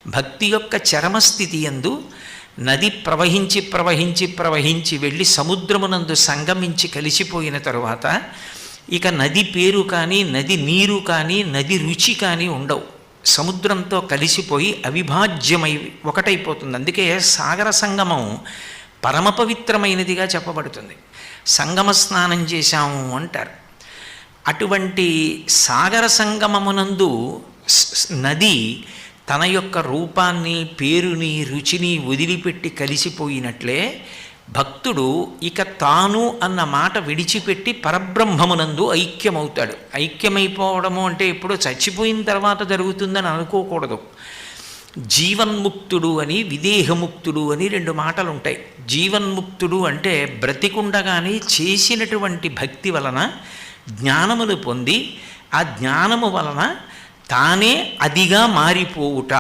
భక్తి యొక్క చరమస్థితి యందు నది ప్రవహించి ప్రవహించి ప్రవహించి వెళ్ళి సముద్రమునందు సంగమించి కలిసిపోయిన తరువాత ఇక నది పేరు కానీ నది నీరు కానీ నది రుచి కానీ ఉండవు. సముద్రంతో కలిసిపోయి అవిభాజ్యమై ఒకటైపోతుంది. అందుకే సాగర సంగమం పరమ పవిత్రమైనదిగా చెప్పబడుతుంది. సంగమ స్నానం చేశాము అంటారు. అటువంటి సాగర సంగమమునందు నది తన యొక్క రూపాన్ని, పేరుని, రుచిని వదిలిపెట్టి కలిసిపోయినట్లే భక్తుడు ఇక తాను అన్న మాట విడిచిపెట్టి పరబ్రహ్మమునందు ఐక్యమవుతాడు. ఐక్యమైపోవడము అంటే ఎప్పుడో చచ్చిపోయిన తర్వాత జరుగుతుందని అనుకోకూడదు. జీవన్ముక్తుడు అని, విదేహముక్తుడు అని రెండు మాటలు ఉంటాయి. జీవన్ముక్తుడు అంటే బ్రతికుండగానే చేసినటువంటి భక్తి వలన జ్ఞానములు పొంది ఆ జ్ఞానము వలన తానే అదిగా మారిపోవుట.